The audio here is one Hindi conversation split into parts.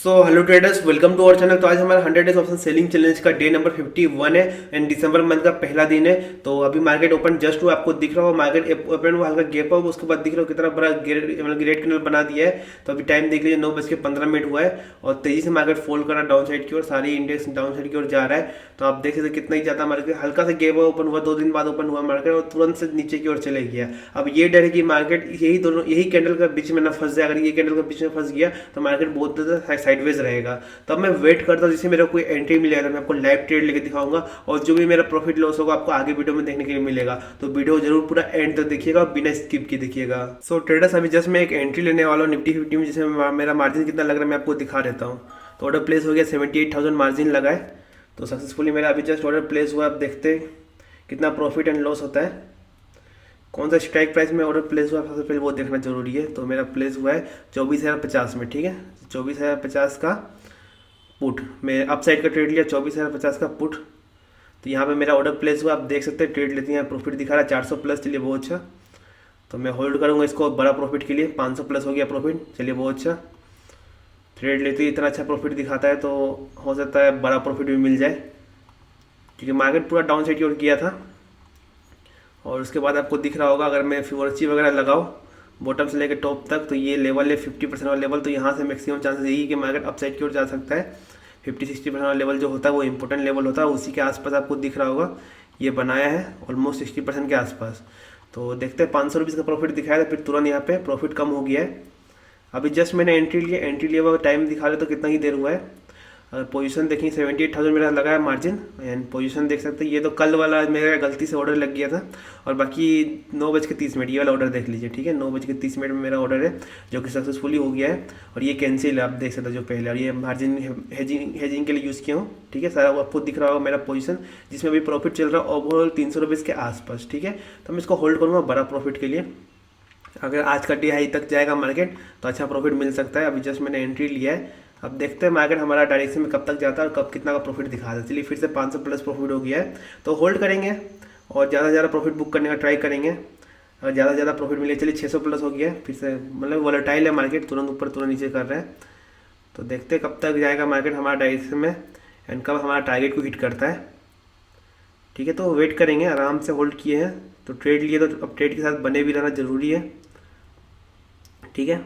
So hello traders, welcome to our channel. तो आज हमारा 100 डेज ऑप्शन सेलिंग चैलेंज का डे नंबर 51 है एंड दिसंबर मंथ का पहला दिन है। तो अभी मार्केट ओपन जस्ट हुआ, आपको दिख रहा हो मार्केट ओपन हुआ, हल्का गैप हुआ, उसके बाद दिख रहा हो कितना बड़ा ग्रेट कैंडल बना दिया है। तो अभी टाइम देख लीजिए 9:15 हुआ है और तेजी से मार्केट फॉल कर रहा है डाउन साइड की ओर, सारी इंडेक्स डाउन साइड की ओर जा रहा है। तो आप देख सकते कितना ही ज्यादा मार्केट हल्का सा गैप ओपन हुआ, 2 दिन बाद ओपन हुआ मार्केट और तुरंत से नीचे की ओर चले गया। अब ये डर है कि मार्केट यही कैंडल का बीच में ना फंस जाए। अगर ये कैंडल का बीच में फंस गया तो मार्केट बहुत ज्यादा साइडवेज रहेगा। तब मैं वेट करता हूँ जिससे मेरा कोई एंट्री मिलेगा, मैं आपको लाइव ट्रेड लेके दिखाऊंगा और जो भी मेरा प्रॉफिट लॉस होगा आपको आगे वीडियो में देखने के लिए मिलेगा। तो वीडियो जरूर पूरा एंड तक देखिएगा, बिना स्किप के देखिएगा। सो ट्रेडर्स, अभी जस्ट मैं एक एंट्री लेने वाला हूँ निफ्टी 50 में, जिसमें मेरा मार्जिन कितना लग रहा है मैं आपको दिखा देता हूँ। तो ऑर्डर प्लेस हो गया, 78,000 मार्जिन लगा है। तो सक्सेसफुली मेरा अभी जस्ट ऑर्डर प्लेस हुआ। आप देखते हैं कितना प्रॉफिट एंड लॉस होता है, कौन सा स्ट्राइक प्राइस में ऑर्डर प्लेस हुआ सबसे पहले वो देखना जरूरी है। तो मेरा प्लेस हुआ है 24,050 में, ठीक है। 24,050 का पुट, मैं अप साइड का ट्रेड लिया, 24,050 का पुट। तो यहाँ पे मेरा ऑर्डर प्लेस हुआ, आप देख सकते हैं ट्रेड लेते हैं, प्रॉफिट दिखा रहा है 400 प्लस, चलिए बहुत अच्छा। तो मैं होल्ड करूँगा इसको बड़ा प्रॉफिट के लिए, 500 प्लस हो गया प्रॉफिट, चलिए बहुत अच्छा। ट्रेड लेते ही इतना अच्छा प्रॉफिट दिखाता है तो हो सकता है बड़ा प्रॉफिट भी मिल जाए, क्योंकि मार्केट पूरा डाउन साइड की ओर किया था। और उसके बाद आपको दिख रहा होगा अगर मैं फिबोनाची वगैरह लगाऊँ बॉटम से लेकर टॉप तक, तो ये लेवल है 50% वाला लेवल। तो यहाँ से मैक्सिमम चांसेस यही कि मार्केट अपसाइड की ओर जा सकता है। 50-60% वाला लेवल जो होता है वो इंपॉर्टेंट लेवल होता है, उसी के आसपास आपको दिख रहा होगा ये बनाया है ऑलमोस्ट 60% के आसपास। तो देखते हैं 500 रुपीज़ का प्रॉफिट दिखाया था, फिर तुरंत यहाँ पे प्रॉफिट कम हो गया है। अभी जस्ट मैंने एंट्री लिया हुआ, टाइम दिखा रहे तो कितना ही देर हुआ है। अगर पोजीशन देखें 78,000 मेरा लगा है मार्जिन एंड पोजीशन देख सकते हैं। ये तो कल वाला मेरा गलती से ऑर्डर लग गया था और बाकी 9:30 ये वाला ऑर्डर देख लीजिए, ठीक है। 9:30 में मेरा ऑर्डर है जो कि सक्सेसफुली हो गया है और ये कैंसिल है, आप देख सकते हैं जो पहले। और ये मार्जिन हेजिंग के लिए यूज़ किया हूँ, ठीक है। सारा आपको दिख रहा होगा मेरा पोजीशन, जिसमें अभी प्रॉफिट चल रहा है ओवरऑल 300 रुपीज़ के आसपास, ठीक है। तो मैं इसको होल्ड करूँगा बड़ा प्रॉफिट के लिए। अगर आज का डे हाई तक जाएगा मार्केट तो अच्छा प्रॉफिट मिल सकता है। अभी जस्ट मैंने एंट्री लिया है, अब देखते हैं मार्केट हमारा डायरेक्शन में कब तक जाता है और कब कितना का प्रॉफिट दिखाता है। चलिए फिर से 500 प्लस प्रॉफिट हो गया है, तो होल्ड करेंगे और ज़्यादा से ज़्यादा प्रॉफिट बुक करने का ट्राई करेंगे। अगर ज़्यादा से ज़्यादा प्रॉफिट मिले, चलिए 600 प्लस हो गया है फिर से, मतलब वॉलेटाइल है मार्केट, तुरंत ऊपर तुरंत नीचे कर रहा है। तो देखते हैं कब तक जाएगा मार्केट हमारा डायरेक्शन में एंड कब हमारा टारगेट को हिट करता है, ठीक है। तो वेट करेंगे, आराम से होल्ड किए हैं तो ट्रेड लिए, तो अब ट्रेड के साथ बने भी रहना ज़रूरी है, ठीक है।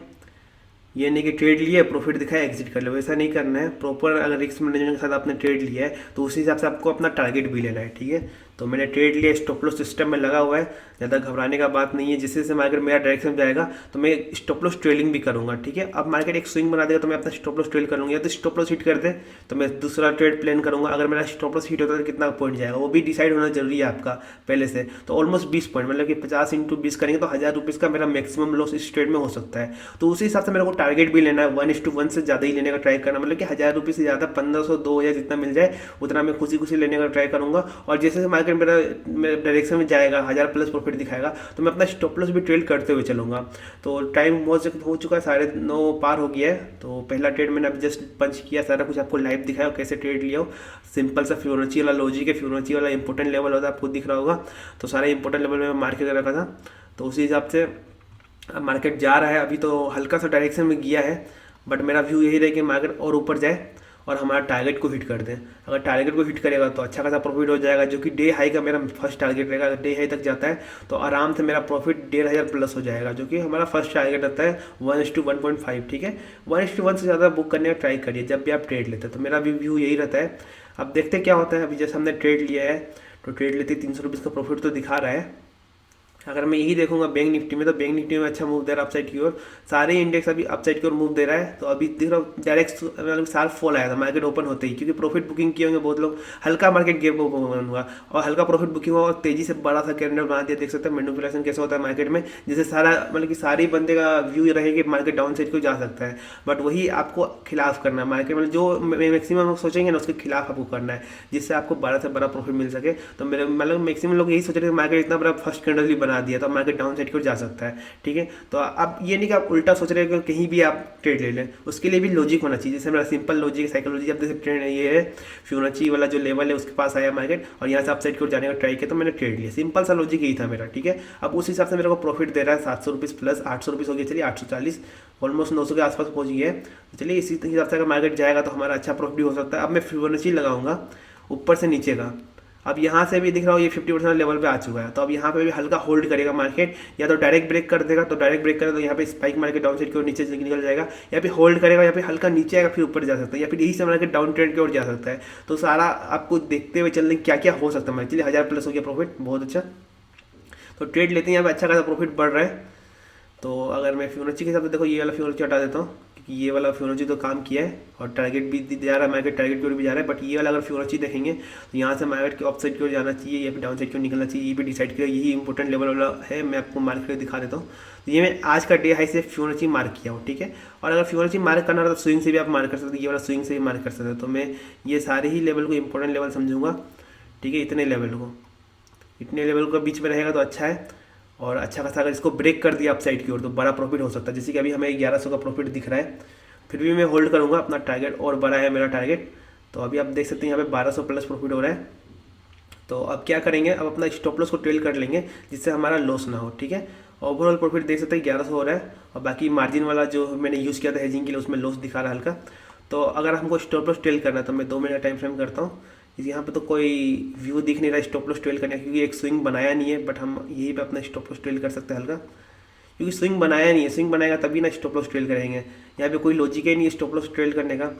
ये नहीं कि ट्रेड लिया प्रॉफिट दिखाया एग्जिट कर लो, वैसा नहीं करना है। प्रॉपर अगर रिस्क मैनेजमेंट के साथ आपने ट्रेड लिया है तो उसी हिसाब से आपको अपना टारगेट भी लेना है, ठीक है। तो मैंने ट्रेड लिया, स्टॉप लॉस सिस्टम में लगा हुआ है, ज़्यादा घबराने का बात नहीं है। जिससे से मार्केट मेरा डायरेक्शन में जाएगा तो मैं स्टॉप लॉस ट्रेलिंग भी करूँगा, ठीक है। अब मार्केट एक स्विंग बना देगा तो मैं अपना स्टॉप लॉस ट्रेल करूँगा, या तो स्टॉप लॉस हिट कर दे तो मैं दूसरा ट्रेड प्लान करूँगा। अगर मेरा स्टॉप लॉस हिट होता है तो कितना पॉइंट जाएगा वो भी डिसाइड होना जरूरी है आपका पहले से। तो ऑलमोस्ट 20 पॉइंट, मतलब कि 50 × 20 करेंगे तो 1000 रुपीज़ का मेरा मैक्सिमम लॉस इस ट्रेड में हो सकता है। तो उसी हिसाब से मेरे को टारगेट भी लेना है, 1:1 से ज़्यादा ही लेने का ट्राई करना, मतलब कि 1000 रुपये से ज़्यादा 1500 2000 जितना मिल जाए उतना मैं खुशी खुशी लेने का ट्राई करूँगा। और जैसे मार्केट मेरा डायरेक्शन में जाएगा 1000 प्लस प्रॉफिट दिखाएगा तो मैं अपना स्टॉप लॉस भी ट्रेड करते हुए चलूँगा। तो टाइम हो चुका है, 9:30 पार हो गया है। तो पहला ट्रेड मैंने अभी जस्ट पंच किया, सारा कुछ आपको लाइव दिखाया कैसे ट्रेड लिया हो। सिंपल सा फिबोनाची वाला लॉजिक है, फिबोनाची वाला इंपॉर्टेंट लेवल होता है, आपको दिख रहा होगा। तो सारे इंपॉर्टेंट लेवल में मार्क कर रखा था, तो उसी हिसाब से अब मार्केट जा रहा है। अभी तो हल्का सा डायरेक्शन में गया है, बट मेरा व्यू यही रहे कि मार्केट और ऊपर जाए और हमारा टारगेट को हिट कर दें। अगर टारगेट को हिट करेगा तो अच्छा खासा प्रॉफिट हो जाएगा, जो कि डे हाई का मेरा फर्स्ट टारगेट रहेगा। अगर डे हाई तक जाता है तो आराम से मेरा प्रॉफिट 1500 प्लस हो जाएगा, जो कि हमारा फर्स्ट टारगेट रहता है 1:1.5, ठीक है। 1:1 से ज़्यादा बुक करने का ट्राई करिए जब भी आप ट्रेड लेते हैं। तो मेरा भी व्यू यही रहता है। अब देखते क्या होता है। अभी जैसे हमने ट्रेड लिया है तो ट्रेड लेते 300 रुपीज़ का प्रॉफिट तो दिखा रहा है। अगर मैं यही देखूंगा बैंक निफ्टी में, तो बैंक निफ्टी में अच्छा मूव दे रहा है अपसाइड की ओर, सारे इंडेक्स अभी अपसाइड की ओर मूव दे रहा है। तो अभी देख रहा हूँ डायरेक्ट मतलब साल फॉल आया था मार्केट ओपन होते ही, क्योंकि प्रॉफिट बुकिंग किए होंगे बहुत लोग। हल्का मार्केट गेप ओपन हुआ और हल्का प्रॉफिट बुकिंग हुआ और तेजी से बड़ा सा कैंडल बना दिया। देख सकते हैं मैनिपुलेशन कैसे होता है मार्केट में, जिससे सारा मतलब कि सारी बंदे का व्यू रहे कि मार्केट डाउन साइड को जा सकता है, बट वही आपको खिलाफ करना है मार्केट में। जो मैक्सिमम सोचेंगे ना उसके खिलाफ आपको करना है, जिससे आपको बड़ा से बड़ा प्रॉफिट मिल सके। तो मेरे मतलब मैक्सिमम लोग यही सोच रहे हैं मार्केट इतना बड़ा फर्स्ट कैंडल ही बना बना दिया तो मार्केट डाउन साइड की ओर जा सकता है। ठीक है, तो अब ये नहीं कि आप उल्टा सोच रहे हो कि कहीं भी आप ट्रेड ले लें, उसके लिए भी लॉजिक होना चाहिए। जैसे मेरा सिंपल लॉजिक साइकोलॉजी, अब जैसे ट्रेड ये है फिबोनाची वाला जो लेवल है उसके पास आया मार्केट और यहाँ से अप साइड की ओर जाने का ट्राई किया तो मैंने ट्रेड लिया। सिंपल सा लॉजिक यही था मेरा। ठीक है, अब उस हिसाब से मेरे को प्रॉफिट दे रहा है 700 रुपीज़ प्लस 800 रुपीज़ हो गया, चलिए 840, ऑलमोस्ट 900 के आसपास पहुंच गया है। तो चलिए इसी हिसाब से अगर मार्केट जाएगा तो हमारा अच्छा प्रॉफिट हो सकता है। अब मैं फिबोनाची लगाऊंगा ऊपर से नीचे का। अब यहाँ से भी दिख रहा हो ये 50% लेवल पे आ चुका है, तो अब यहाँ पे भी हल्का होल्ड करेगा मार्केट, या तो डायरेक्ट ब्रेक कर देगा, तो डायरेक्ट ब्रेक करेगा तो यहाँ पे स्पाइक मार्केट डाउन साइड की ओर नीचे से निकल जाएगा, या फिर होल्ड करेगा या फिर हल्का नीचे आएगा फिर ऊपर जा सकता है, या फिर यही से मार्केट डाउन ट्रेंड की ओर जा सकता है। तो सारा आपको देखते हुए चलने क्या क्या हो सकता है। चलिए 1000 प्लस हो गया प्रॉफिट, बहुत अच्छा। तो ट्रेड लेते हैं, यहाँ पे अच्छा खासा प्रॉफिट बढ़ रहा है। तो अगर मैं फिबोनाची के हिसाब से देखो ये वाला फिबोनाची हटा देता हूँ, क्योंकि ये वाला फिबोनाची तो काम किया है और टारगेट भी जा रहा है, मार्केट टारगेट की ओर भी जा रहा है। बट ये वाला अगर फिबोनाची देखेंगे तो यहाँ से मार्केट के अप साइड की ओर जाना चाहिए या फिर डाउन साइड की ओर निकलना चाहिए, ये भी डिसाइड किया। यही इंपॉर्टेंट लेवल वाला है, मैं आपको मार्क करके दिखा देता हूँ। तो ये मैं आज का डे हाई से फिबोनाची मार्क किया हूँ। ठीक है, और अगर फिबोनाची मार्क करना रहा तो स्विंग से भी आप मार्क कर सकते हैं, ये वाला स्विंग से भी मार्क कर सकते हैं। तो मैं ये सारे ही लेवल को इंपॉर्टेंट लेवल समझूंगा। ठीक है, इतने लेवल को बीच में रहेगा तो अच्छा है। और अच्छा खासा अगर इसको ब्रेक कर दिया अप साइड की ओर तो बड़ा प्रॉफिट हो सकता है। जैसे कि अभी हमें 1100 का प्रॉफिट दिख रहा है, फिर भी मैं होल्ड करूंगा अपना टारगेट, और बड़ा है मेरा टारगेट। तो अभी आप देख सकते हैं यहाँ पे 1200 प्लस प्रॉफिट हो रहा है। तो अब क्या करेंगे, अब अपना स्टॉप लॉस को ट्रेल कर लेंगे जिससे हमारा लॉस ना हो। ठीक है, ओवरऑल प्रॉफिट देख सकते हैं 1100 हो रहा है, और बाकी मार्जिन वाला जो मैंने यूज़ किया था हेजिंग के लिए उसमें लॉस दिखा रहा है हल्का। तो अगर हमको स्टॉप लॉस ट्रेल करना है तो मैं 2 मिनट का टाइम फ्रेम करता हूँ। यहाँ पे तो कोई व्यू दिख नहीं रहा स्टॉप लॉस ट्रेल करने का, क्योंकि एक स्विंग बनाया नहीं है। बट हम यहीं पे अपना स्टॉप लॉस ट्रेल कर सकते हैं हल्का, क्योंकि स्विंग बनाया नहीं है। स्विंग बनाएगा तभी ना स्टॉप लॉस ट्रेल करेंगे, यहाँ पे कोई लॉजिक ही नहीं है स्टॉप लॉस ट्रेल करने का।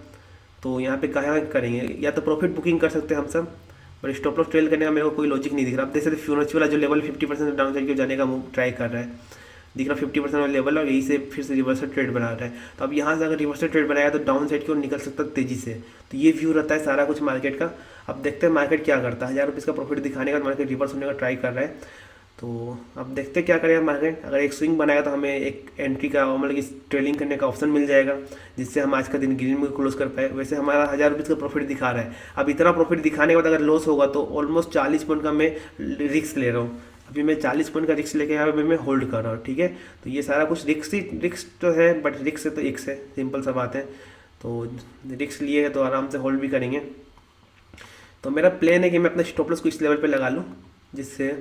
तो यहाँ पे कहाँ करेंगे, या तो प्रॉफिट बुकिंग कर सकते हैं हम सब, बट स्टॉप लॉस ट्रेल करने का मेरे को कोई लॉजिक नहीं दिख रहा। आप देख सकते फिबोनाची वाला जो लेवल 50% डाउन साइड की जाने का ट्राई कर रहा है, दिख रहा 50% वाला लेवल, और यही से फिर से रिवर्सल ट्रेड बना रहा है। तो अब यहाँ से अगर रिवर्सल ट्रेड बनाया तो डाउन साइड की ओर निकल सकता है तेजी से। तो ये व्यू रहता है सारा कुछ मार्केट का। अब देखते हैं मार्केट क्या करता है। 1000 रुपीज़ का प्रॉफिट दिखाने का मार्केट रिवर्स होने का ट्राई कर रहा है। तो अब देखते क्या करेगा मार्केट। अगर एक स्विंग बनाएगा तो हमें एक एंट्री का मतलब कि ट्रेलिंग करने का ऑप्शन मिल जाएगा, जिससे हम आज का दिन ग्रीन में क्लोज कर पाए। वैसे हमारा 1000 रुपीज़ का प्रॉफिट दिखा रहा है। अब इतना प्रॉफिट दिखाने के बाद अगर लॉस होगा तो ऑलमोस्ट 40 पॉइंट का मैं रिस्क ले रहा हूँ। अभी मैं 40 पॉइंट का रिस्क लेके यहाँ पे मैं होल्ड कर रहा हूँ। ठीक है, तो ये सारा कुछ रिस्क तो है, बट रिस्क से तो एक्स है, सिंपल सा बात है। तो रिस्क लिए है तो आराम से होल्ड भी करेंगे। तो मेरा प्लान है कि मैं अपना स्टॉप लॉस को इस लेवल पे लगा लूँ, जिससे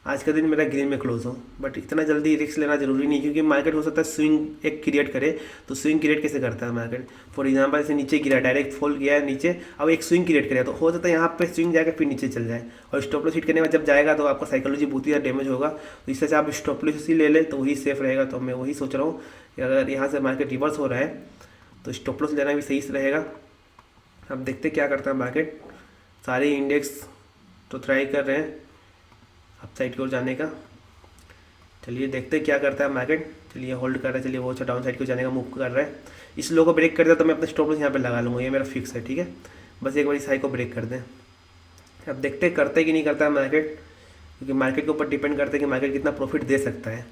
आज का दिन मेरा ग्रीन में क्लोज हो। बट इतना जल्दी रिस्क लेना जरूरी नहीं, क्योंकि मार्केट हो सकता है स्विंग एक क्रिएट करे। तो स्विंग क्रिएट कैसे करता है मार्केट, फॉर एग्जांपल ऐसे नीचे गिरा, डायरेक्ट फॉल गया है नीचे, अब एक स्विंग क्रिएट करे तो हो सकता है यहाँ पे स्विंग जाएगा फिर नीचे चल जाए, और स्टॉप लॉस हिट करने में जब जाएगा तो आपका साइकोलॉजी बहुत ही ज़्यादा डैमेज होगा। तो इससे से आप स्टॉप लॉस ही ले लें तो वही सेफ रहेगा। तो मैं वही सोच रहा हूँ कि अगर यहाँ से मार्केट रिवर्स हो रहा है तो स्टॉप लॉस लेना भी सही से रहेगा। अब देखते क्या करता है मार्केट। सारे इंडेक्स तो ट्राई कर रहे हैं अप साइड की ओर जाने का। चलिए देखते क्या करता है मार्केट। चलिए होल्ड कर रहा है, चलिए वो अच्छा डाउन साइड को जाने का मूव कर रहा है। इस लो को ब्रेक कर दिया तो मैं अपना स्टॉप लॉस यहाँ पे लगा लूँगा, ये मेरा फिक्स है। ठीक है, बस एक बार इस हाई को ब्रेक कर दें। अब देखते करते कि नहीं करता है मार्केट, क्योंकि मार्केट के ऊपर डिपेंड करता है कि मार्केट कितना प्रॉफिट दे सकता है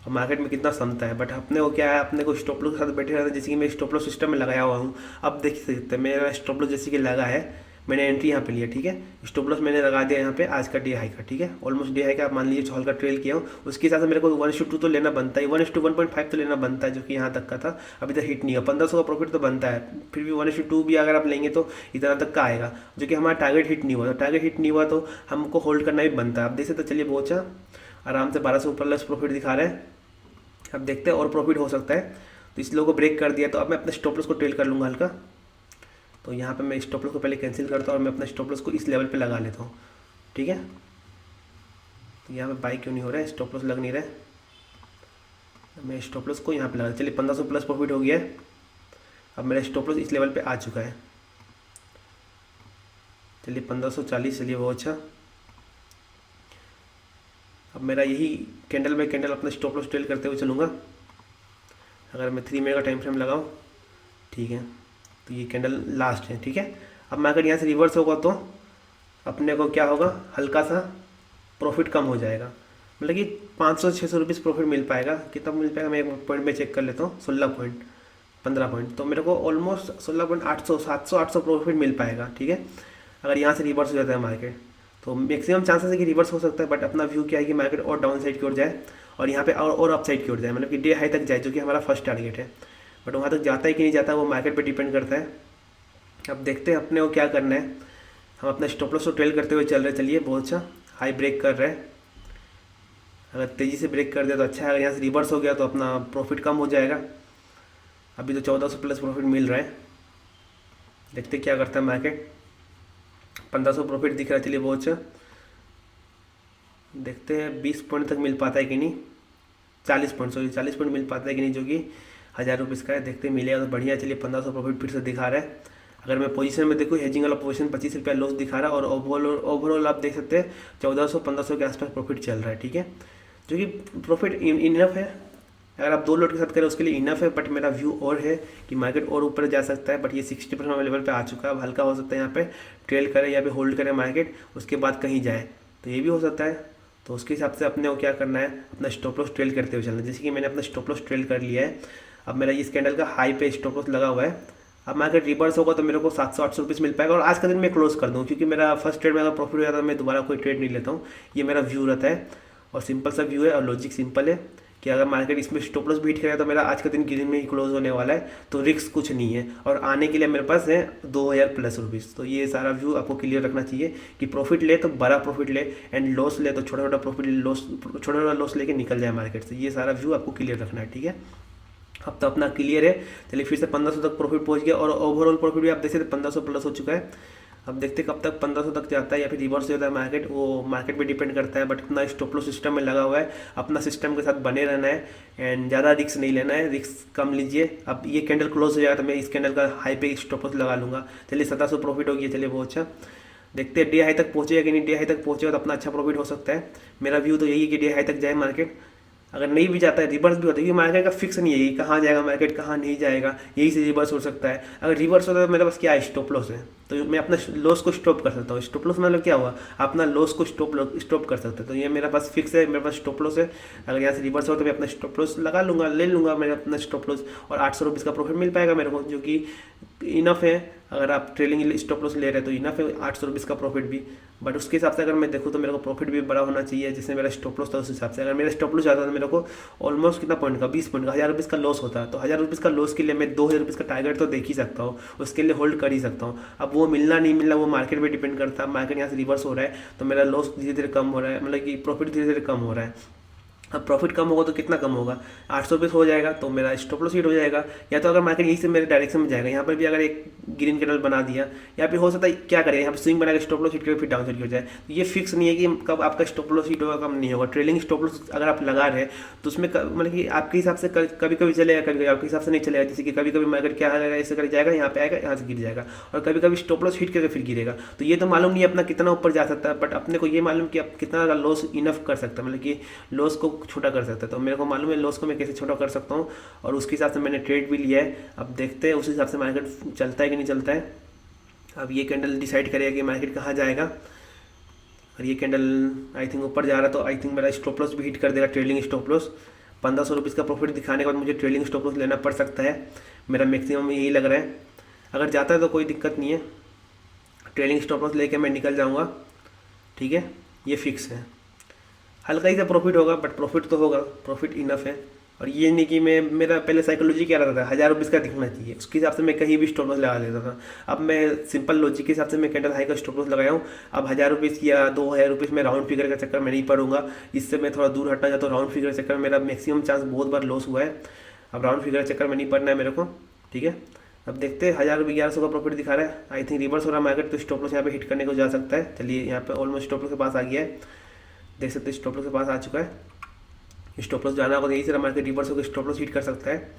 और मार्केट में कितना समता है। बट अपने को क्या है, अपने को स्टॉप लॉस के साथ बैठे रहते हैं। जैसे कि मैं स्टॉप लॉस सिस्टम में लगाया हुआ हूँ, अब देख सकते हैं मेरा स्टॉप लॉस जैसे कि लगा है, मैंने एंट्री यहाँ पे लिया। ठीक है, स्टॉप लॉस मैंने लगा दिया यहाँ पे आज का डे हाई का। ठीक है, ऑलमोस्ट डे हाई का आप मान लीजिए हल्का ट्रेल किया हूँ, उसके हिसाब से मेरे को 1:2 तो लेना बनता है, 1:1.5 तो लेना बनता है, जो कि यहाँ तक का था। अभी तक हिट नहीं हुआ, 1500 का प्रॉफिट तो बनता है, फिर भी 1:2 भी अगर आप लेंगे तो इतना तक का आएगा, जो कि हमारा टारगेट हिट नहीं हुआ। तो टारगेट हिट नहीं हुआ तो हमको होल्ड करना भी बनता है। आप देख सकते चलिए बहुत अच्छा आराम से 1200 ऊपर लेस प्रॉफिट दिखा रहे हैं। अब देखते हैं और प्रॉफिट हो सकता है। तो इस लोगों को ब्रेक कर दिया, तो अब मैं अपने स्टॉप लॉस को ट्रेल कर लूँगा हल्का। तो यहाँ पे मैं स्टॉप लॉस को पहले कैंसिल करता हूँ और मैं अपना स्टॉप लॉस को इस लेवल पे लगा लेता हूँ। ठीक है, तो यहाँ पे बाई क्यों नहीं हो रहा है, स्टॉप लॉस लग नहीं रहा है। मैं स्टॉप लॉस को यहाँ पे लगा, चलिए 1500 प्लस प्रॉफिट हो गया है। अब मेरा स्टॉप लॉस इस लेवल पे आ चुका है, चलिए 1540, चलिए वो अच्छा। अब मेरा यही कैंडल बाय कैंडल अपना स्टॉप लॉस ट्रेल करते हुए चलूँगा। अगर मैं 3 मिनट का टाइम फ्रेम लगाऊँ, ठीक है, तो ये कैंडल लास्ट है। ठीक है, अब मार्केट यहाँ से रिवर्स होगा तो अपने को क्या होगा, हल्का सा प्रॉफिट कम हो जाएगा, मतलब कि 500-600 रुपीज़ प्रॉफिट मिल पाएगा। कितना मिल पाएगा मैं एक पॉइंट में चेक कर लेता हूँ, 16 पॉइंट 15 पॉइंट, तो मेरे को ऑलमोस्ट 16.800 700-800 प्रॉफिट मिल पाएगा। ठीक है, अगर यहाँ से रिवर्स हो जाता है मार्केट तो मैक्सिमम चांसेस है कि रिवर्स हो सकता है, बट अपना व्यू क्या है कि मार्केट और डाउन साइड की ओर जाए और यहाँ पे और अप साइड की ओर जाए, मतलब कि डे हाई तक जाए, जो कि हमारा फर्स्ट टारगेट है। बट वहाँ तक जाता है कि नहीं जाता वो मार्केट पे डिपेंड करता है। अब देखते हैं अपने को क्या करना है। हम अपना स्टॉप लॉस को ट्रेल करते हुए चल रहे, चलिए बहुत अच्छा हाई ब्रेक कर रहे हैं। अगर तेज़ी से ब्रेक कर दिया तो अच्छा है, अगर यहाँ से रिवर्स हो गया तो अपना प्रॉफिट कम हो जाएगा। अभी तो 1400 प्लस प्रॉफिट मिल रहा है, देखते क्या करता है मार्केट। 1500 प्रॉफिट दिख रहा है, चलिए बहुत अच्छा। देखते हैं 20 पॉइंट तक मिल पाता है कि नहीं, 40 पॉइंट, सॉरी 40 पॉइंट मिल पाता है कि नहीं, जो कि 1000 रुपीज़ का है। देखते हैं मिलेगा तो बढ़िया। चलिए 1500 प्रॉफिट फिर से दिखा रहा है। अगर मैं पोजीशन में देखूँ, हेजिंग वाला पोजीशन 25 रुपया लॉस दिखा रहा है, और ओवरऑल आप देख सकते हैं 1400-1500 के आसपास प्रॉफिट चल रहा है, ठीक है, जो कि प्रॉफिट इनफ है। अगर आप 2 लोट के साथ करें उसके लिए इनफ है, बट मेरा व्यू और है कि मार्केट और ऊपर जा सकता है। बट ये 60% लेवल पे आ चुका है, अब हल्का हो सकता है यहाँ पे ट्रेल करे या पे होल्ड करे मार्केट, उसके बाद कहीं जाए, तो ये भी हो सकता है। तो उसके हिसाब से अपने को क्या करना है, अपना स्टॉप लॉस ट्रेल करते हुए चलना है। जैसे कि मैंने अपना स्टॉप लॉस ट्रेल कर लिया है। अब मेरा इस कैंडल का हाई पे स्टॉप लॉस लगा हुआ है। अब मार्केट रिवर्स होगा तो मेरे को 700-800 रुपीज़ मिल पाएगा, और आज का दिन मैं क्लोज कर दूँ, क्योंकि मेरा फर्स्ट ट्रेड में अगर प्रॉफिट हो जाता है मैं दोबारा कोई ट्रेड नहीं लेता हूँ। ये मेरा व्यू रहता है, और सिंपल सा व्यू है, और लॉजिक सिंपल है कि अगर मार्केट इसमें स्टॉप लॉस बीट करेगा तो मेरा आज का दिन ग्रीन में ही क्लोज होने वाला है, तो रिस्क कुछ नहीं है। और आने के लिए मेरे पास है 2000 प्लस रुपीज़। तो ये सारा व्यू आपको क्लियर रखना चाहिए कि प्रॉफिट ले तो बड़ा प्रॉफिट ले, एंड लॉस ले तो छोटा छोटा प्रॉफिट लॉस, छोटा छोटा लॉस लेके निकल जाए मार्केट से। ये सारा व्यू आपको क्लियर रखना है, ठीक है। अब तो अपना क्लियर है। चलिए फिर से 1500 तक प्रॉफिट पहुंच गया, और ओवरऑल प्रॉफिट भी आप देख सकते 1500 प्लस हो चुका है। अब देखते कब तक 1500 तक जाता है या फिर रिवर्स हो जाता है मार्केट, वो मार्केट पे डिपेंड करता है। बट अपना स्टॉप लॉस सिस्टम में लगा हुआ है, अपना सिस्टम के साथ बने रहना है, एंड ज़्यादा रिस्क नहीं लेना है, रिस्क कम लीजिए। अब ये कैंडल क्लोज हो जाएगा तो मैं इस कैंडल का हाई पे स्टॉप लॉस लगा लूँगा। चलिए 1700 प्रॉफिट हो गया, चलिए बहुत अच्छा। देखते हैं डे हाई तक पहुँचेगा कि नहीं, डे हाई तक पहुँचेगा तो अपना अच्छा प्रॉफिट हो सकता है। मेरा व्यू तो यही है कि डे हाई तक जाए मार्केट। अगर नहीं भी जाता है रिवर्स भी होता है, क्योंकि मार्केट का फिक्स नहीं है कि कहाँ जाएगा मार्केट, कहाँ नहीं जाएगा, यही से रिवर्स हो सकता है। अगर रिवर्स होता है तो मेरे पास क्या है, स्टॉप लॉस है, तो मैं अपना लॉस को स्टॉप कर सकता हूँ। स्टॉप लॉस मतलब क्या हुआ, अपना लॉस को स्टॉप कर सकते हैं। तो ये मेरे पास फिक्स है, मेरे पास स्टॉप लॉस है। अगर यहाँ से रिवर्स हो तो मैं अपना स्टॉप लॉस लगा लूँगा, ले लूँगा मेरा अपना स्टॉप लॉस, और 800 रुपीज़ का प्रॉफिट मिल पाएगा मेरे को, जो कि इनफ है। अगर आप ट्रेलिंग स्टॉप लॉस ले रहे हैं तो इनफ है 800 रुपीज़ का प्रॉफिट भी। बट उसके हिसाब से अगर मैं देखूँ तो मेरे को प्रॉफिट भी बड़ा होना चाहिए, जिससे मेरा स्टॉप लॉस था उस हिसाब से। अगर मेरा स्टॉप लॉस आता तो मेरे को ऑलमोस्ट कितना पॉइंट का, 20 पॉइंट का, 1000 रुपीज़ का लॉस होता है। तो 1000 रुपीज़ का लॉस के लिए मैं 2000 रुपीज़ का टारगेट तो देख ही सकता हूँ, उसके लिए होल्ड कर ही सकता हूँ। अब वो मिलना नहीं मिलना वो मार्केट पर डिपेंड करता है। मार्केट यहाँ से रिवर्स हो रहा है तो मेरा लॉस धीरे धीरे कम हो रहा है, मतलब कि प्रॉफिट धीरे धीरे कम हो रहा है। अब प्रॉफिट कम होगा तो कितना कम होगा, 800 रुपये हो जाएगा, तो मेरा स्टॉप लॉस हिट हो जाएगा। या तो अगर मार्केट यहीं से मेरे डायरेक्शन में जाएगा, यहाँ पर भी अगर एक ग्रीन कैंडल बना दिया, या फिर हो सकता है क्या करेगा, यहाँ पर स्विंग बना के स्टॉप लॉस हिट करके फिर डाउन साइड हो जाए। तो ये फिक्स नहीं है कि कब आपका स्टॉप लॉस हिट होगा, कब नहीं होगा। ट्रेलिंग स्टॉप लॉस अगर आप लगा रहे हैं तो उसमें मतलब कि आपके हिसाब से कभी कभी चलेगा, कभी कभी आपके हिसाब से नहीं चलेगा। जैसे कि कभी कभी मार्केट क्या आएगा, ऐसे कर जाएगा, यहाँ पे आएगा, यहाँ से गिर जाएगा, और कभी कभी स्टॉप लॉस हिट करके फिर गिरेगा। तो ये तो मालूम नहीं है अपना कितना ऊपर जा सकता है, बट अपने को ये मालूम कि आप कितना लॉस इनफ कर सकता है, मतलब कि लॉस को छोटा कर सकता है। तो मेरे को मालूम है लॉस को मैं कैसे छोटा कर सकता हूँ, और उसके हिसाब से मैंने ट्रेड भी लिया है। अब देखते हैं उस हिसाब से मार्केट चलता है कि नहीं चलता है। अब ये कैंडल डिसाइड करेगा कि मार्केट कहाँ जाएगा। और ये कैंडल आई थिंक ऊपर जा रहा है, तो आई थिंक मेरा स्टॉप लॉस भी हिट कर देगा, ट्रेलिंग स्टॉप लॉस। 1500 रुपीज़ का प्रॉफिट दिखाने के बाद मुझे ट्रेलिंग स्टॉप लॉस लेना पड़ सकता है, मेरा मैक्सिमम यही लग रहा है। अगर जाता है तो कोई दिक्कत नहीं है, ट्रेलिंग स्टॉप लॉस लेके मैं निकल जाऊँगा, ठीक है, ये फिक्स है। हल्का ही सा प्रॉफिट होगा, बट प्रॉफिट तो होगा, प्रॉफिट इनफ है। और ये नहीं कि मैं, मेरा पहले साइकोलॉजी क्या रहता था, 1000 रुपीज़ का दिखना चाहिए, उसके हिसाब से मैं कहीं भी स्टॉप लॉस लगा देता था। अब मैं सिंपल लॉजिक के हिसाब से मैं कैंडल हाई का स्टॉप लॉस लगाया हूँ। अब 1000 रुपीज़ या 2000 रुपीज़ में राउंड फिगर का चक्कर में नहीं पड़ूंगा, इससे मैं थोड़ा दूर हटना चाहता हूँ। राउंड फिगर चक्कर में मेरा मैक्सिमम चांस बहुत बार लॉस हुआ है, अब राउंड फिगर चक्कर में नहीं पड़ना है मेरे को, ठीक है। अब देखते हैं 1000 रुपये 1100 का प्रॉफिट दिखा रहा है, आई थिंक रिवर्स हो रहा है मार्केट, तो स्टॉप लॉस यहाँ पे हिट करने को जा सकता है। चलिए यहाँ पे ऑलमोस्ट स्टॉप लॉस के पास आ गया है, देख सकते हैं स्टॉप लॉस के पास आ चुका है। स्टॉप लॉस जाना होगा तो यही से मार्केट रिवर्स होकर स्टॉप लॉस हिट कर सकता है,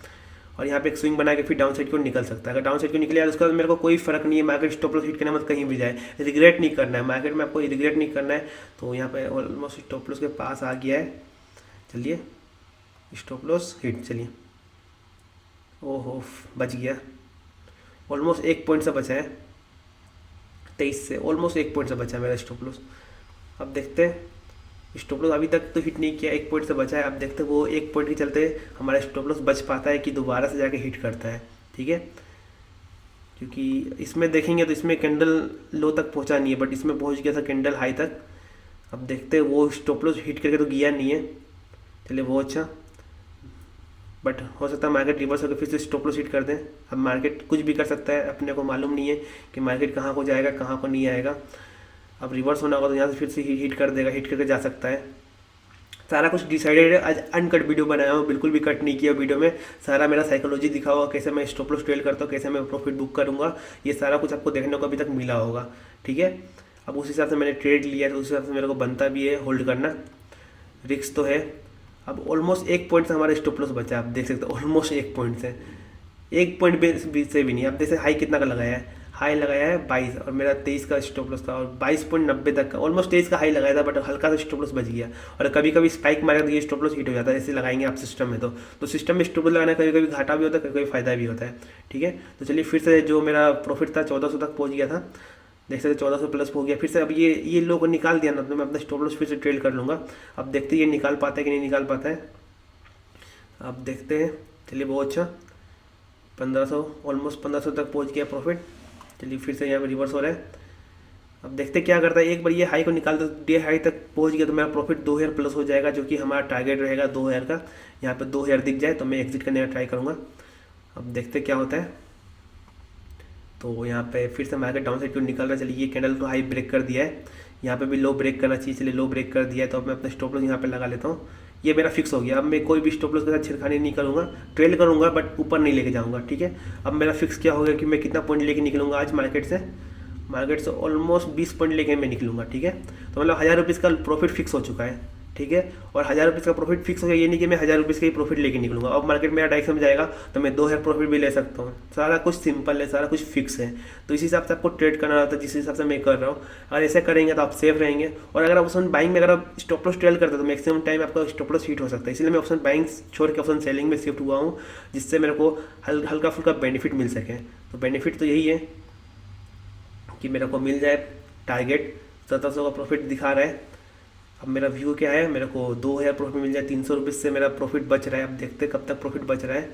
और यहाँ पे एक स्विंग बना के फिर डाउन साइड को निकल सकता है। अगर डाउन साइड को निकले उसका मेरे को कोई फर्क नहीं है, मार्केट स्टॉप लॉस हिट करने मत कहीं भी जाए, रिग्रेट नहीं करना है मार्केट में, आपको रिग्रेट नहीं करना है। तो यहाँ पे ऑलमोस्ट स्टॉप लॉस के पास आ गया है, चलिए स्टॉप लॉस हिट, चलिए ओहो बच गया, ऑलमोस्ट 1 पॉइंट से बचा है, 23 से ऑलमोस्ट 1 पॉइंट से बचा है मेरा स्टॉप लॉस। अब देखते हैं स्टॉप लॉस अभी तक तो हिट नहीं किया, 1 पॉइंट से बचा है। अब देखते हैं वो 1 पॉइंट के चलते हमारा स्टॉप लॉस बच पाता है कि दोबारा से जाके हिट करता है, ठीक है। क्योंकि इसमें देखेंगे तो इसमें कैंडल लो तक पहुंचा नहीं है, बट इसमें पहुंच गया था कैंडल हाई तक। अब देखते हैं, वो स्टॉप लॉस हिट करके तो गया नहीं है, चलिए वो अच्छा, बट हो सकता है मार्केट रिवर्स होकर फिर से स्टॉप लॉस हिट कर दें। अब मार्केट कुछ भी कर सकता है, अपने को मालूम नहीं है कि मार्केट कहाँ को जाएगा कहाँ को नहीं आएगा। अब रिवर्स होना होगा तो यहाँ से फिर से हिट कर देगा, हिट करके जा सकता है। सारा कुछ डिसाइडेड है। आज अनकट वीडियो बनाया हूँ, बिल्कुल भी कट नहीं किया वीडियो में। सारा मेरा साइकोलॉजी दिखा हुआ, कैसे मैं स्टॉप लॉस ट्रेड करता हूँ, कैसे मैं प्रॉफिट बुक करूँगा, ये सारा कुछ आपको देखने को अभी तक मिला होगा। ठीक है, अब उस हिसाब से मैंने ट्रेड लिया है, तो उस हिसाब से मेरे को बनता भी है होल्ड करना, रिस्क तो है। अब ऑलमोस्ट 1 पॉइंट से हमारा स्टॉप लॉस बचा है, आप देख सकते हो, ऑलमोस्ट 1 पॉइंट से, 1 पॉइंट से भी नहीं। अब जैसे हाई कितना का लगाया है, हाई लगाया है 22 और मेरा 23 का स्टॉप लॉस था, और 22.90 तक का ऑलमोस्ट 23 का हाई लगाया था, बट हल्का सा स्टॉप लॉस बच गया। और कभी कभी स्पाइक मारेगा तो ये स्टॉप लॉस हिट हो जाता है, ऐसे लगाएंगे आप सिस्टम में। तो सिस्टम में स्टॉप लॉस लगाना कभी कभी घाटा भी होता है, कभी कभी फायदा भी होता है। ठीक है, तो चलिए फिर से जो मेरा प्रॉफिट था 1400 तक पहुँच गया था, देख सकते 1400 प्लस हो गया फिर से। अब ये लोग निकाल दिया ना, तो मैं अपना स्टॉप लॉस फिर से ट्रेड कर लूँगा। अब देखते हैं ये निकाल पाता है कि नहीं निकाल पाता है, अब देखते हैं। चलिए बहुत अच्छा, 1500 ऑलमोस्ट 1500 तक पहुंच गया प्रॉफिट। चलिए फिर से यहाँ पे रिवर्स हो रहा है, अब देखते क्या करता है। एक बार ये हाई को निकाल दो, डे हाई तक पहुंच गया तो मेरा प्रॉफिट 2000 प्लस हो जाएगा, जो कि हमारा टारगेट रहेगा 2000 का। यहाँ पे 2000 दिख जाए तो मैं एग्जिट करने का ट्राई करूँगा। अब देखते क्या होता है। तो यहाँ पे फिर से मार्केट डाउन साइड क्यों निकल रहा है। चलिए ये कैंडल तो हाई ब्रेक कर दिया है, यहाँ पे भी लो ब्रेक करना चाहिए। चलिए लो ब्रेक कर दिया है, तो अब मैं अपना स्टॉप लॉस यहाँ पे लगा लेता हूँ। ये मेरा फिक्स हो गया, अब मैं कोई भी स्टॉप लॉस के साथ छेड़खानी नहीं करूँगा, ट्रेल करूँगा बट ऊपर नहीं लेके जाऊँगा। ठीक है, अब मेरा फिक्स क्या हो गया कि मैं कितना पॉइंट लेके निकलूँगा आज मार्केट से ऑलमोस्ट 20 पॉइंट लेके मैं निकलूँगा। ठीक है, तो मतलब 1000 रुपीज़ का प्रॉफिट फिक्स हो चुका है। ठीक है, और 1000 रुपीज़ का प्रॉफिट फिक्स हो गया, ये नहीं कि मैं 1000 रुपीज़ का ही प्रॉफिट लेके निकलूँगा। अब मार्केट मेरा डायरेक्शन में जाएगा तो मैं 2000 प्रॉफिट भी ले सकता हूँ। सारा कुछ सिंपल है, सारा कुछ फिक्स है, तो इस हिसाब से आपको ट्रेड करना रहता है, जिस हिसाब से मैं कर रहा हूँ। अगर ऐसे करेंगे तो आप सेफ रहेंगे। और अगर आप ऑप्शन बाइंग में अगर आप स्टॉप लॉस ट्रेड करते हो तो मैक्सिमम टाइम आपका स्टॉप लॉस हिट हो सकता है। इसलिए मैं ऑप्शन बाइंग छोड़ के ऑप्शन सेलिंग में शिफ्ट हुआ हूँ, जिससे मेरे को हल्का फुल्का बेनिफिट मिल सके। तो बेनिफिट तो यही है कि मेरे को मिल जाए टारगेट 1700 का प्रॉफिट दिखा रहा है। अब मेरा व्यू क्या है, मेरे को 2000 प्रॉफिट मिल जाए, 300 रुपीज़ से मेरा प्रॉफिट बच रहा है। अब देखते हैं कब तक प्रॉफिट बच रहा है,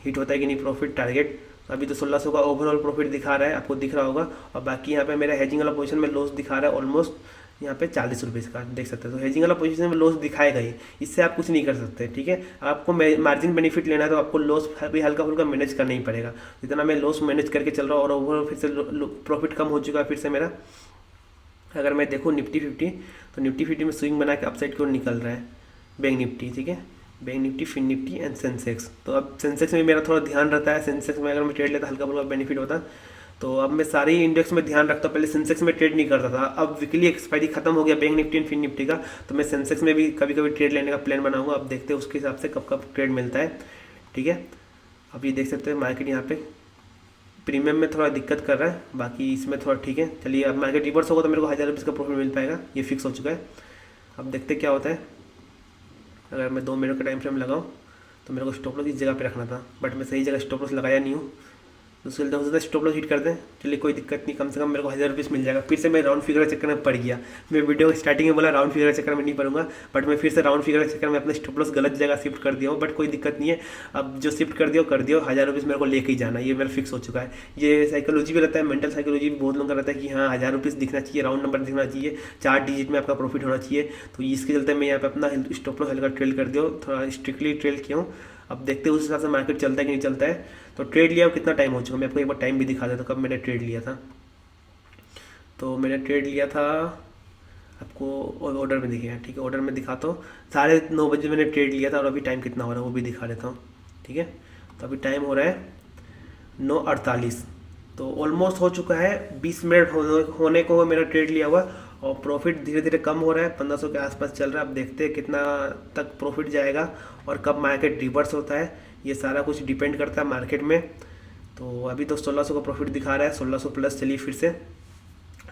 हिट होता है कि नहीं प्रॉफिट टारगेट। तो अभी तो 1600 का ओवरऑल प्रॉफिट दिखा रहा है, आपको दिख रहा होगा। और बाकी यहाँ पे मेरा हेजिंग वाला पोजीशन में लॉस दिखा रहा है ऑलमोस्ट यहाँ पे 40 रुपीज़ का, देख सकते हैं। तो हेजिंग वाला पोजीशन में लॉस दिखाएगा ही, इससे आप कुछ नहीं कर सकते। ठीक है, आपको मार्जिन बेनिफिट लेना है तो आपको लॉस भी हल्का फुल्का मैनेज करना ही पड़ेगा। जितना मैं लॉस मैनेज करके चल रहा हूँ और ओवरऑल फिर से प्रॉफिट कम हो चुका है फिर से मेरा। अगर मैं देखूँ निफ्टी 50, तो निफ्टी 50 में स्विंग बना के अपसाइड की ओर निकल रहा है बैंक निफ्टी। ठीक है, bank Nifty, fin Nifty and Sensex. तो अब सेंसेक्स में मेरा थोड़ा ध्यान रहता है, सेंसेक्स में अगर मैं ट्रेड लेता हल्का फुल्का बेनिफिट होता। तो अब मैं सारी इंडेक्स में ध्यान रखता हूँ, पहले सेंसेक्स में ट्रेड नहीं करता था। अब वीकली एक्सपायरी खत्म हो गया bank Nifty and fin Nifty का, तो मैं सेंसेक्स में भी कभी कभी ट्रेड लेने का प्लान बनाऊंगा। अब देखते हैं उसके हिसाब से कब कब ट्रेड मिलता है। ठीक है, अब ये देख सकते हैं मार्केट यहाँ पे प्रीमियम में थोड़ा दिक्कत कर रहा है, बाकी इसमें थोड़ा ठीक है। चलिए अब मार्केट रिवर्स होगा तो मेरे को 1000 रुपीज़ का प्रॉफिट मिल पाएगा, ये फिक्स हो चुका है। अब देखते क्या होता है। अगर मैं 2 मिनट का टाइम फ्रेम लगाऊँ तो मेरे को स्टॉप लॉस इस जगह पे रखना था, बट मैं सही जगह स्टॉप लॉस लगाया नहीं हूँ। दूसरे हो सकता है स्टॉप लॉस हिट कर दें, चलिए कोई दिक्कत नहीं, कम से कम मेरे को 1000 रुपीज़ मिल जाएगा। फिर से मैं राउंड फिगर के चक्कर में पड़ गया। मैं वीडियो स्टार्टिंग में बोला राउंड फिगर के चक्कर में नहीं पड़ूंगा, बट मैं फिर से राउंड फिगर के चक्कर में अपना स्टॉप लॉस गलत जगह शिफ्ट कर दिया हूँ। बट कोई दिक्कत नहीं है, अब जो शिफ्ट कर दिया 1000 रुपीज़ मेरे को लेके ही जाना, ये मेरा फिक्स हो चुका है। ये साइकोलॉजी भी रहता है, मेंटल साइकोलॉजी भी बहुत लोगों का रहता है कि हाँ 1000 रुपीज़ दिखना चाहिए, राउंड नंबर दिखना चाहिए, 4 डिजिट में आपका प्रॉफिट होना चाहिए। तो इसके चलते मैं यहाँ पे अपना स्टॉप लॉस हल्का ट्रेल कर दिया, थोड़ा स्ट्रिक्टली ट्रेल किया हूँ। अब देखते हैं उस हिसाब से मार्केट चलता है कि नहीं चलता है। तो ट्रेड लिया कितना टाइम हो चुका, मैं आपको एक बार टाइम भी दिखा देता हूँ कब मैंने ट्रेड लिया था। तो मैंने ट्रेड लिया था, आपको ऑर्डर में दिखेगा। ठीक है, ऑर्डर में दिखाता हूँ, 9:30 बजे मैंने ट्रेड लिया था, और अभी टाइम कितना हो रहा है वो भी दिखा देता हूँ। ठीक है, तो अभी टाइम हो रहा है 9:48, तो ऑलमोस्ट हो चुका है, 20 मिनट होने को मेरा ट्रेड लिया हुआ, और प्रॉफिट धीरे धीरे कम हो रहा है, 1500 के आसपास चल रहा है। अब देखते हैं कितना तक प्रॉफिट जाएगा और कब मार्केट रिवर्स होता है, ये सारा कुछ डिपेंड करता है मार्केट में। तो अभी तो 1600 का प्रॉफिट दिखा रहा है, 1600 प्लस। चलिए फिर से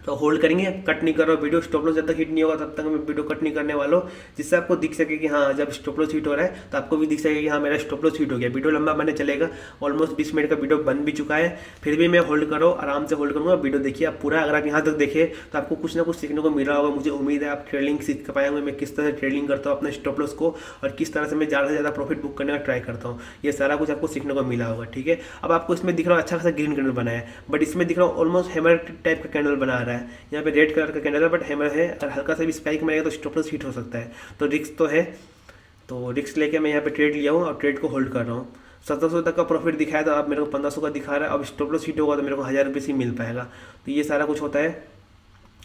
तो होल्ड करेंगे, कट नहीं कर रहा वीडियो, स्टॉप लॉस जब तक हिट नहीं होगा तब तक मैं वीडियो कट नहीं करने वाला हूँ, जिससे आपको दिख सके कि हाँ जब स्टॉप लॉस हिट हो रहा है तो आपको भी दिख सके कि हाँ मेरा स्टॉप लॉस हिट हो गया। वीडियो लंबा बनने चलेगा, ऑलमोस्ट 20 मिनट का वीडियो बन भी चुका है, फिर भी मैं होल्ड करो, आराम से होल्ड करूँगा। वीडियो देखिए आप पूरा, अगर आप यहाँ तक देखे तो आपको कुछ ना कुछ सीखने को मिल रहा होगा। मुझे उम्मीद है आप ट्रेडिंग सीख पाएंगे, मैं किस तरह से ट्रेडिंग करता हूँ अपने स्टॉप लॉस को, और किस तरह से मैं ज़्यादा से ज़्यादा प्रॉफिट बुक करने का ट्राई करता हूँ, ये सारा कुछ आपको सीखने को मिला होगा। ठीक है, अब आपको इसमें दिख रहा है अच्छा खासा ग्रीन कैंडल बना है, बट इसमें दिख रहा है ऑलमोस्ट हैमर टाइप का कैंडल बना रहा है। यहाँ पे रेड कलर का कैंडल है बट हैमर है, अगर हल्का सा भी स्पाइक मारेगा तो स्टॉप लॉस हिट हो सकता है, तो रिस्क तो है। तो रिस्क लेके मैं यहाँ पे ट्रेड लिया हूँ और ट्रेड को होल्ड कर रहा हूँ। 1700 तक का प्रॉफिट दिखाया था, अब मेरे को 1500 का दिखा रहा है। अब स्टॉप लॉस हिट होगा तो मेरे को 1000 रुपये से मिल पाएगा। तो ये सारा कुछ होता है।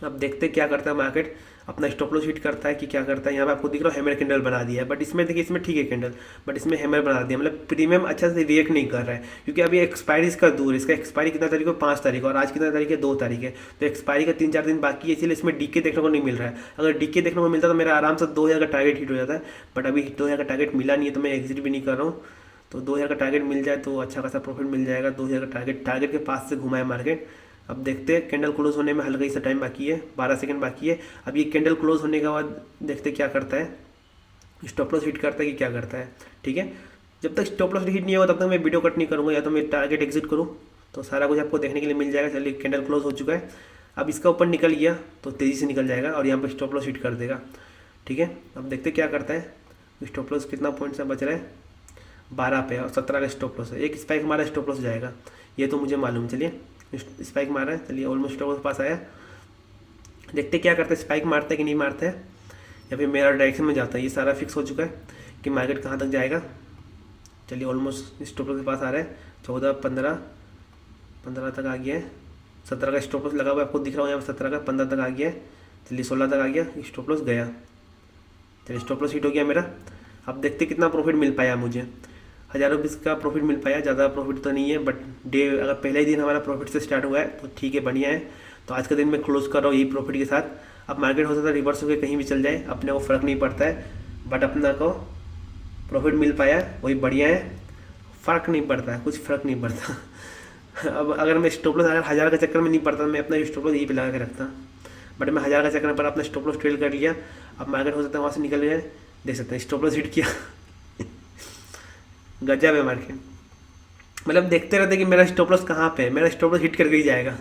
अब देखते क्या करता है मार्केट, अपना स्टॉप लॉस हिट करता है कि क्या करता है। यहाँ पे आपको दिख रहा है हैमर कैंडल बना दिया है, बट इसमें देखिए इसमें ठीक है कैंडल, बट इसमें हैमर बना दिया, मतलब प्रीमियम अच्छा से रिएक्ट नहीं कर रहा है, क्योंकि अभी एक्सपायरी इसका दूर है। इसका एक्सपायरी कितना तारीख है, 5 तारीख, और आज कितना तारीख है, 2 तारीख है, तो एक्सपायरी का 3-4 दिन बाकी है, इसलिए इसमें डीके देखने को नहीं मिल रहा है। अगर डीके देखने को मिलता तो मेरा आराम से 2000 का टारगेट हिट हो जाता है, बट अभी 2000 का टारगेट मिला नहीं है तो मैं एग्जिट भी नहीं कर रहा हूँ। तो 2000 का टारगेट मिल जाए तो अच्छा खासा प्रॉफिट मिल जाएगा। 2000 का टारगेट के पास से घुमाए मार्केट। अब देखते हैं, कैंडल क्लोज होने में हल्का ही सा टाइम बाकी है, 12 सेकंड बाकी है। अब ये कैंडल क्लोज होने के बाद देखते क्या करता है, स्टॉप लॉस हिट करता है कि क्या करता है। ठीक है, जब तक स्टॉप लॉस हिट नहीं होगा तब तक मैं वीडियो कट नहीं करूँगा, या तो मैं टारगेट एग्जिट करूँ, तो सारा कुछ आपको देखने के लिए मिल जाएगा। चलिए कैंडल क्लोज हो चुका है, अब इसका ऊपर निकल गया तो तेज़ी से निकल जाएगा और यहाँ पर स्टॉप लॉस हिट कर देगा। ठीक है, अब देखते क्या करता है। स्टॉप लॉस कितना पॉइंट से बच रहा है, 12 पे, और 17 का स्टॉप लॉस है। एक स्पाइक हमारा स्टॉप लॉस जाएगा, ये तो मुझे मालूम। चलिए स्पाइक मारा है, चलिए ऑलमोस्ट स्टॉप लॉस पास आया। देखते क्या करता है, स्पाइक मारता है कि नहीं मारता है, या फिर मेरा डायरेक्शन में जाता है। ये सारा फिक्स हो चुका है कि मार्केट कहाँ तक जाएगा। चलिए ऑलमोस्ट स्टॉप लॉस के पास आ रहा है, 14, 15 तक आ गया है। 17 का स्टॉप लॉस लगा हुआ है, आपको दिख रहा हो यहाँ पर 17 का, 15 तक आ गया है। चलिए 16 तक आ गया, स्टॉप लॉस गया। चलिए स्टॉप लॉस हिट हो गया मेरा। अब देखते कितना प्रॉफिट मिल पाया मुझे। 1000 रुपीज़ का प्रॉफिट मिल पाया, ज़्यादा प्रॉफिट तो नहीं है, बट डे अगर पहला ही दिन हमारा प्रॉफिट से स्टार्ट हुआ है तो ठीक है, बढ़िया है। तो आज का दिन मैं क्लोज कर रहा हूँ यही प्रॉफिट के साथ। अब मार्केट हो सकता है रिवर्स होकर कहीं भी चल जाए, अपने को फ़र्क नहीं पड़ता है, बट अपना को प्रॉफिट मिल पाया वही बढ़िया है। फ़र्क नहीं पड़ता है, कुछ फ़र्क नहीं पड़ता। अब अगर मैं स्टॉप लॉस अगर 1000 का चक्कर में नहीं पड़ता, मैं अपना स्टॉप लॉस यहीं पे लगा के रखता, बट मैं 1000 का चक्कर पर अपना स्टॉप लॉस ट्रेल कर लिया। अब मार्केट हो सकता है वहाँ से निकल गया, देख सकते हैं स्टॉप लॉस हिट किया। गजब है मार्केट, मतलब देखते रहते कि मेरा स्टॉप लॉस कहाँ पे है, मेरा स्टॉप लॉस हिट करके ही जाएगा।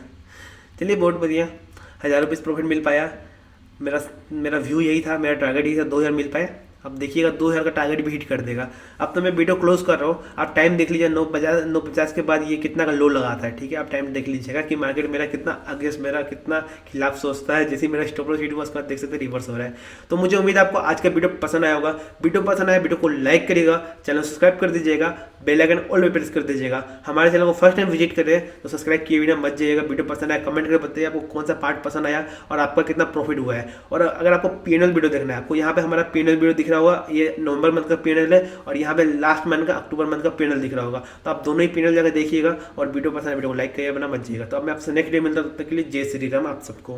चलिए बहुत बढ़िया, 1000 रुपीज़ प्रॉफिट मिल पाया। मेरा व्यू यही था, मेरा टारगेट यही था, 2000 मिल पाया। अब देखिएगा 2000 का टारगेट भी हिट कर देगा। अब तो मैं वीडियो क्लोज कर रहा हूँ, आप टाइम देख लीजिए, 9:50 के बाद ये कितना का लो लगाता है। ठीक है, आप टाइम देख लीजिएगा कि मार्केट मेरा कितना अगेंस्ट, मेरा कितना खिलाफ सोचता है। जैसे मेरा स्टॉप लॉस हिट हुआ उसके बाद देख सकते हैं रिवर्स हो रहा है। तो मुझे उम्मीद है आपको आज का वीडियो पसंद आया होगा। वीडियो पसंद आया वीडियो को लाइक करिएगा, चैनल सब्सक्राइब कर दीजिएगा, बेल आइकन ऑल पे प्रेस कर दीजिएगा। हमारे चैनल को फर्स्ट टाइम विजिट करें तो सब्सक्राइब किए बिना मत जाइएगा। वीडियो पसंद आया कमेंट करके बताइए आपको कौन सा पार्ट पसंद आया और आपका कितना प्रॉफिट हुआ है। और अगर आपको पीएनएल वीडियो देखना है, आपको यहाँ पे हमारा पीएनएल वीडियो दिख रहा होगा, ये नवंबर मंथ का पीएनएल है, और यहाँ पे लास्ट मंथ का अक्टूबर मंथ का पीएनएल दिख रहा होगा। तो आप दोनों ही पीएनएल जाकर देखिएगा, और वीडियो पसंद है वीडियो को लाइक करिए, बना मत जाइएगा। तो अब मैं आपसे नेक्स्ट डे मिलता हूं, तब तक के लिए जय श्री राम आप सबको।